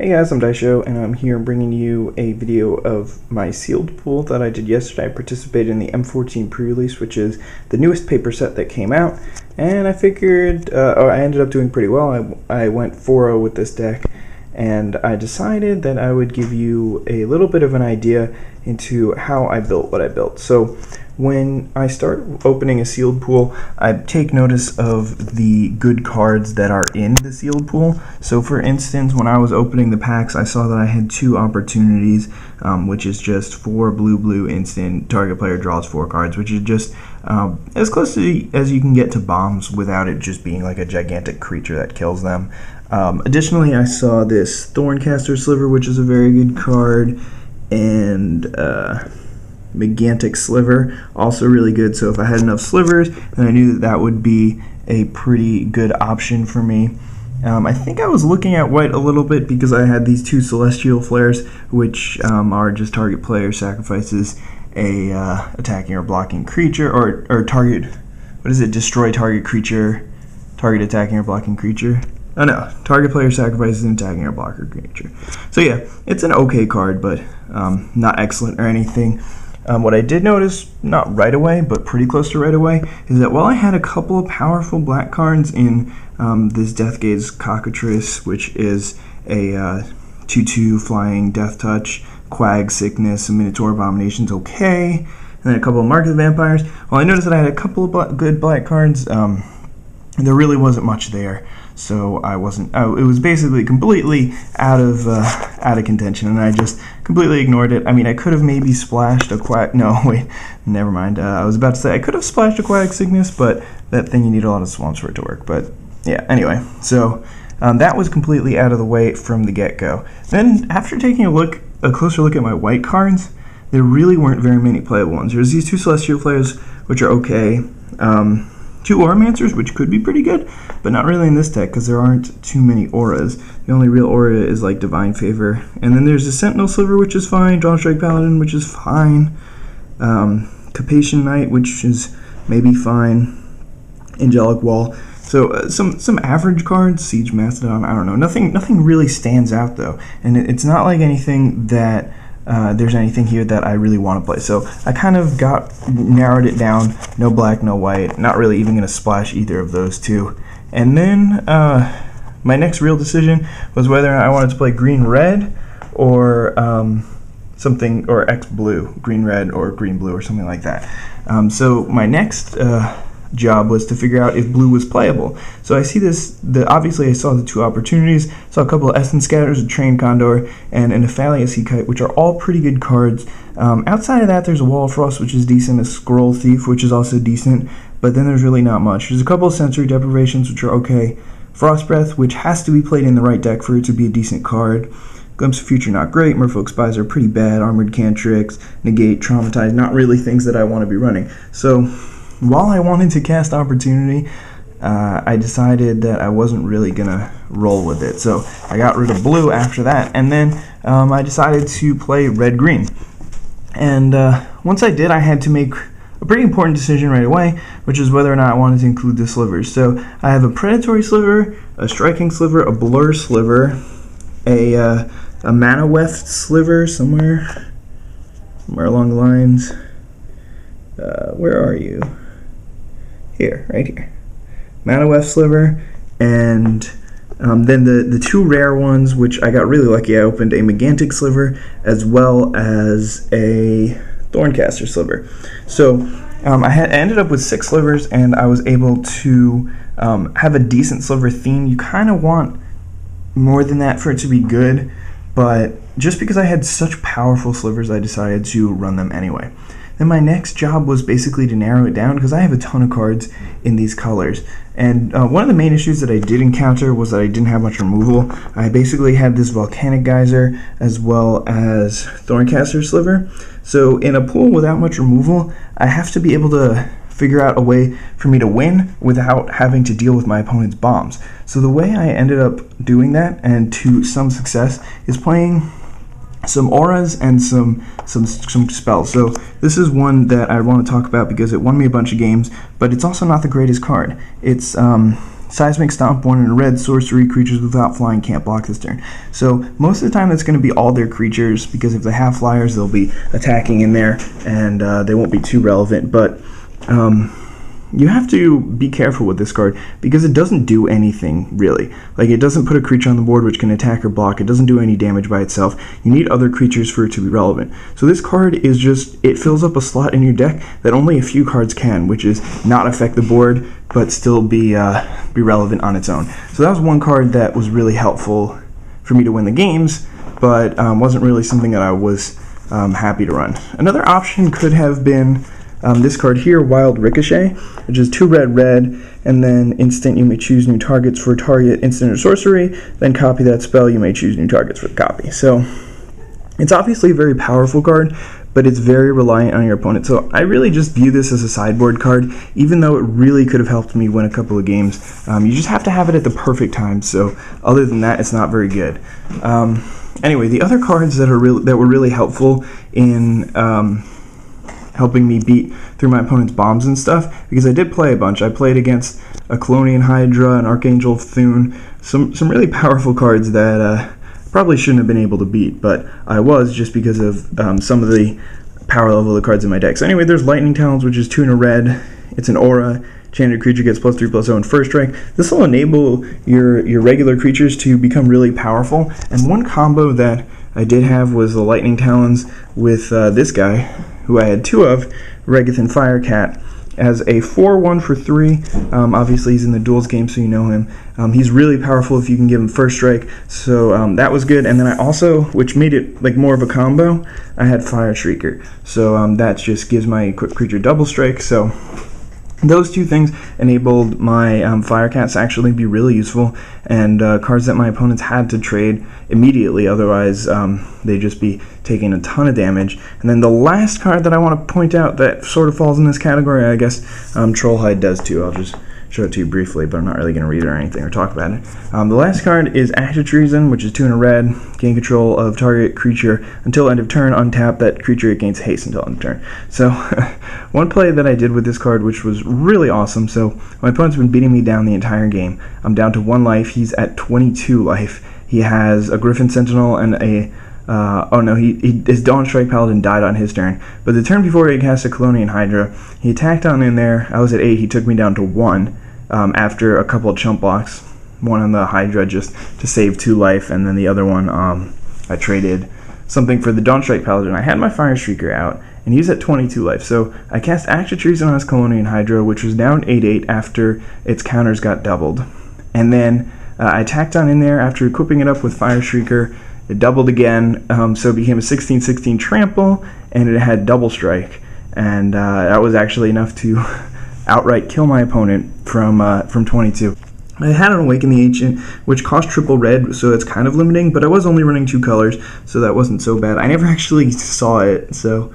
Hey guys, I'm Izdaisho, and I'm here bringing you a video of my sealed pool that I did yesterday. I participated in the M14 pre-release, which is the newest paper set that came out, and I figured, I ended up doing pretty well. I went 4-0 with this deck, and I decided that I would give you a little bit of an idea into how I built what I built. So when I start opening a sealed pool, I take notice of the good cards that are in the sealed pool. So for instance, when I was opening the packs, I saw that I had 2 opportunities, which is just 4 blue instant, target player draws 4 cards, which is just as close as you can get to bombs without it just being like a gigantic creature that kills them. Additionally, I saw this Thorncaster Sliver, which is a very good card, and Gigantic Sliver, also really good. So if I had enough slivers, then I knew that that would be a pretty good option for me. I think I was looking at white a little bit because I had these 2 Celestial Flares, which are just target player sacrifices a attacking or blocking creature, or target, what is it, destroy target creature, target attacking or blocking creature. Oh no, target player sacrifices an attacking or blocker creature. So yeah, it's an okay card, but not excellent or anything. What I did notice, not right away, but pretty close to right away, is that while I had a couple of powerful black cards in this Deathgaze Cockatrice, which is a 2/2 flying Death Touch, Quag Sickness, and Minotaur Abomination's okay, and then a couple of Mark of the Vampires, well, I noticed that I had a couple of good black cards. There really wasn't much there, so I wasn't. It was basically completely out of contention, and I just completely ignored it. I mean, I could have maybe splashed a Quag. No, wait, never mind. I was about to say I could have splashed a Quag Sickness, but that thing, you need a lot of swamps for it to work. But yeah, anyway, so that was completely out of the way from the get-go. Then, after taking a closer look at my white cards, there really weren't very many playable ones. There's these 2 Celestial Flares, which are okay. 2 Auramancers, which could be pretty good, but not really in this deck because there aren't too many auras. The only real aura is like Divine Favor. And then there's a Sentinel Sliver, which is fine, Dawnstrike Paladin, which is fine, Capation Knight, which is maybe fine, Angelic Wall. So some average cards, Siege Mastodon, I don't know. Nothing really stands out though, and it's not like anything that there's anything here that I really want to play. So I kind of narrowed it down. No black, no white. Not really even going to splash either of those 2. And then my next real decision was whether I wanted to play green-red or something, or X-blue, green-red or green-blue or something like that. So my next job was to figure out if blue was playable. So I see obviously I saw the 2 opportunities, saw a couple of Essence Scatters, a Train Condor, and an Athalia Sea Kite, which are all pretty good cards. Outside of that, there's a Wall of Frost, which is decent, a Scroll Thief, which is also decent, but then there's really not much. There's a couple of Sensory Deprivations, which are okay, Frost Breath, which has to be played in the right deck for it to be a decent card, Glimpse of Future, not great, Merfolk Spies are pretty bad, Armored Cantrix, Negate, Traumatize, not really things that I want to be running. So while I wanted to cast Opportunity, I decided that I wasn't really going to roll with it. So I got rid of blue after that, and then I decided to play red-green. And once I did, I had to make a pretty important decision right away, which is whether or not I wanted to include the slivers. So I have a Predatory Sliver, a Striking Sliver, a Blur Sliver, a Mana Weft Sliver somewhere along the lines. Where are you? Here, right here. Mana Weft Sliver, and then the 2 rare ones, which I got really lucky. I opened a Gigantic Sliver as well as a Thorncaster Sliver. So I ended up with 6 slivers, and I was able to have a decent sliver theme. You kind of want more than that for it to be good, but just because I had such powerful slivers, I decided to run them anyway. Then my next job was basically to narrow it down because I have a ton of cards in these colors. And one of the main issues that I did encounter was that I didn't have much removal. I basically had this Volcanic Geyser as well as Thorncaster Sliver. So in a pool without much removal, I have to be able to figure out a way for me to win without having to deal with my opponent's bombs. So the way I ended up doing that, and to some success, is playing some auras and some spells. So this is one that I want to talk about because it won me a bunch of games, but it's also not the greatest card. It's Seismic Stomp, 1 in a red, sorcery, creatures without flying can't block this turn. So most of the time that's going to be all their creatures, because if they have flyers, they'll be attacking in there, and they won't be too relevant. But you have to be careful with this card because it doesn't do anything really. Like, it doesn't put a creature on the board which can attack or block. It doesn't do any damage by itself. You need other creatures for it to be relevant. So this card is just, it fills up a slot in your deck that only a few cards can, which is not affect the board but still be relevant on its own. So that was one card that was really helpful for me to win the games, but wasn't really something that I was happy to run. Another option could have been this card here, Wild Ricochet, which is 2 red, and then instant you may choose new targets for target instant or sorcery, then copy that spell, you may choose new targets for the copy. So it's obviously a very powerful card, but it's very reliant on your opponent. So I really just view this as a sideboard card, even though it really could have helped me win a couple of games. You just have to have it at the perfect time, so other than that, it's not very good. Anyway, the other cards that were really helpful in helping me beat through my opponent's bombs and stuff, because I did play a bunch. I played against a Colonian Hydra, an Archangel of Thune, some really powerful cards that probably shouldn't have been able to beat, but I was, just because of some of the power level of the cards in my deck. So anyway, there's Lightning Talons, which is 2 in a red. It's an aura. Enchanted creature gets +3/+0 in first strike. This will enable your regular creatures to become really powerful. And one combo that I did have was the Lightning Talons with this guy, who I had 2 of, Regathan Firecat, as a 4/1 for 3. Obviously he's in the duels game, so you know him. He's really powerful if you can give him first strike, so that was good. And then I also, which made it like more of a combo, I had Fire Shrieker, so that just gives my equipped creature double strike. So those 2 things enabled my Firecats to actually be really useful, and cards that my opponents had to trade immediately, otherwise they'd just be taking a ton of damage. And then the last card that I want to point out that sort of falls in this category, I guess Trollhide does too. I'll just show it to you briefly, but I'm not really going to read it or anything or talk about it. The last card is Act of Treason, which is 2 in a red. Gain control of target creature until end of turn. Untap that creature, it gains haste until end of turn. So one play that I did with this card, which was really awesome. So my opponent's been beating me down the entire game. I'm down to 1 life. He's at 22 life. He has a Griffin Sentinel and a his Dawn Strike Paladin died on his turn. But the turn before he cast a Colonian Hydra, he attacked on in there. I was at 8. He took me down to 1 after a couple of chump blocks. One on the Hydra just to save 2 life, and then the other one I traded something for the Dawn Strike Paladin. I had my Fire Shrieker out, and he's at 22 life. So I cast Act of Treason on his Colonian Hydra, which was down 8/8 after its counters got doubled. And then I attacked on in there after equipping it up with Fire Shrieker. It doubled again, so it became a 16/16 trample, and it had double strike. And that was actually enough to outright kill my opponent from 22. I had an Awaken the Ancient, which cost triple red, so it's kind of limiting, but I was only running 2 colors, so that wasn't so bad. I never actually saw it, so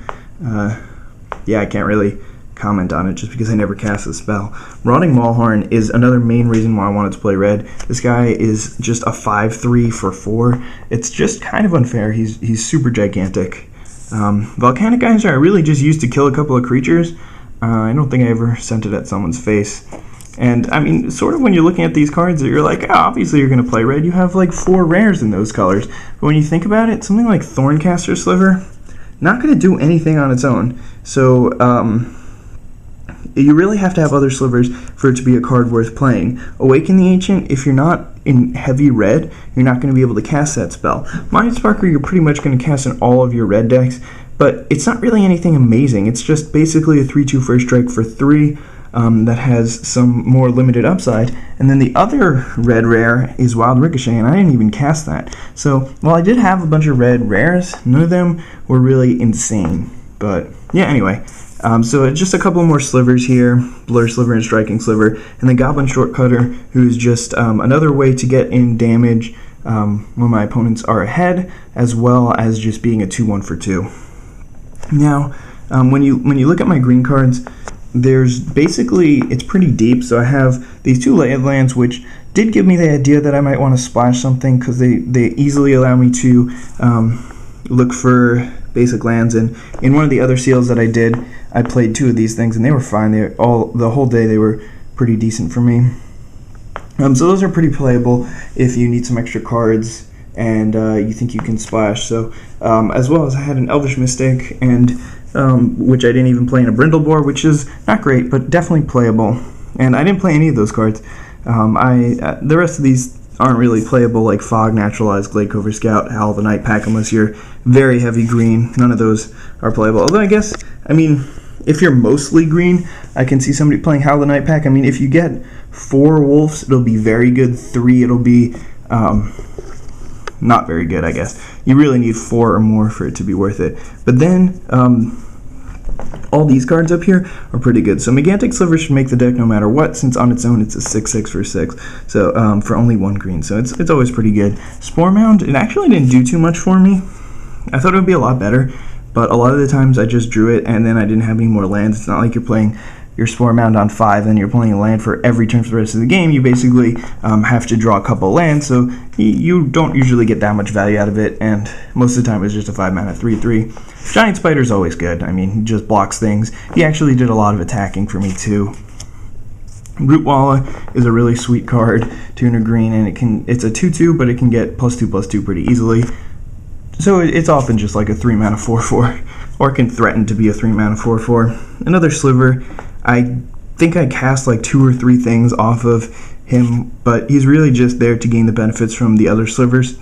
yeah, I can't really comment on it just because I never cast the spell. Rotting Maulhorn is another main reason why I wanted to play red. This guy is just a 5/3 for 4. It's just kind of unfair. He's super gigantic. Volcanic Geyser I really just used to kill a couple of creatures. I don't think I ever sent it at someone's face. And I mean, sort of when you're looking at these cards, you're like, oh, obviously you're going to play red. You have like 4 rares in those colors. But when you think about it, something like Thorncaster Sliver, not going to do anything on its own. So you really have to have other slivers for it to be a card worth playing. Awaken the Ancient, if you're not in heavy red, you're not going to be able to cast that spell. Mind Sparker, you're pretty much going to cast in all of your red decks, but it's not really anything amazing. It's just basically a 3/2 first strike for 3 that has some more limited upside. And then the other red rare is Wild Ricochet, and I didn't even cast that. So while I did have a bunch of red rares, none of them were really insane. But yeah, anyway. So it's just a couple more slivers here, Blur Sliver and Striking Sliver, and the Goblin Shortcutter, who's just another way to get in damage when my opponents are ahead, as well as just being a 2/1 for 2. Now, when you look at my green cards, there's basically, it's pretty deep. So I have these 2 Lay of Lands, which did give me the idea that I might want to splash something, because they easily allow me to look for basic lands. And in one of the other seals that I did, I played 2 of these things, and they were fine. The whole day they were pretty decent for me. So those are pretty playable if you need some extra cards and you think you can splash. So as well as I had an Elvish Mystic, and which I didn't even play in a Brindlebore, which is not great, but definitely playable. And I didn't play any of those cards. The rest of these aren't really playable, like Fog, Naturalized, Gladecover Scout, Howl the Night Pack, unless you're very heavy green. None of those are playable. Although I mean, if you're mostly green, I can see somebody playing Howl the Night Pack. I mean, if you get 4 wolves, it'll be very good. 3, it'll be not very good, I guess. You really need 4 or more for it to be worth it. But then, all these cards up here are pretty good. So Megantic Sliver should make the deck no matter what, since on its own it's a 6/6 for 6. So for only 1 green. So it's always pretty good. Spore Mound, it actually didn't do too much for me. I thought it would be a lot better, but a lot of the times I just drew it and then I didn't have any more lands. It's not like you're playing your Spore Mound on 5 and you're playing a land for every turn for the rest of the game. You basically have to draw a couple lands, so you don't usually get that much value out of it, and most of the time it's just a 5-mana 3/3. Giant Spider's always good. I mean, he just blocks things. He actually did a lot of attacking for me too. Rootwalla is a really sweet card, 2 and a green, and it's a 2/2, but it can get +2/+2 pretty easily. So it's often just like a 3-mana 4/4, or can threaten to be a 3-mana 4/4. Another Sliver. I think I cast like 2 or 3 things off of him, but he's really just there to gain the benefits from the other Slivers.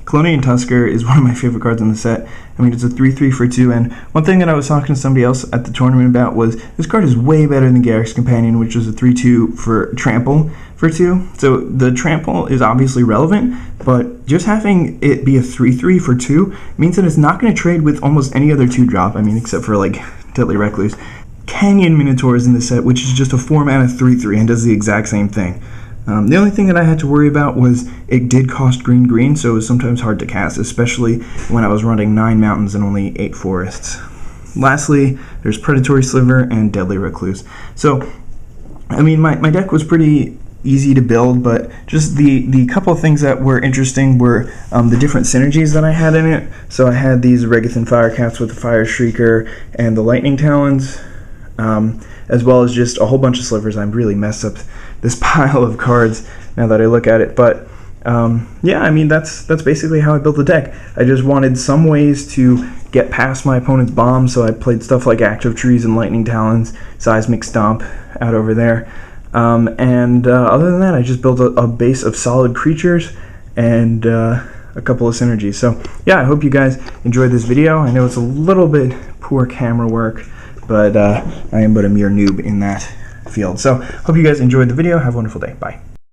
Colonian Tusker is one of my favorite cards in the set. I mean, it's a 3/3 for 2, and one thing that I was talking to somebody else at the tournament about was this card is way better than Garruk's Companion, which was a 3/2 for Trample for 2. So the Trample is obviously relevant, but just having it be a 3/3 for 2 means that it's not going to trade with almost any other 2-drop, I mean, except for like Deadly Recluse. Canyon Minotaur is in the set, which is just a 4-mana 3/3 and does the exact same thing. The only thing that I had to worry about was it did cost green, so it was sometimes hard to cast, especially when I was running 9 mountains and only 8 forests. Lastly, there's Predatory Sliver and Deadly Recluse. So, I mean, my deck was pretty easy to build, but just the couple of things that were interesting were the different synergies that I had in it. So I had these Regathan Firecats with the Fire Shrieker and the Lightning Talons, as well as just a whole bunch of slivers. I really messed up this pile of cards now that I look at it, but yeah, I mean, that's basically how I built the deck. I just wanted some ways to get past my opponent's bombs, so I played stuff like Active Trees and Lightning Talons, Seismic Stomp out over there, and other than that, I just built a base of solid creatures and a couple of synergies. So yeah, I hope you guys enjoyed this video. I know it's a little bit poor camera work, but I am but a mere noob in that field. So hope you guys enjoyed the video. Have a wonderful day. Bye.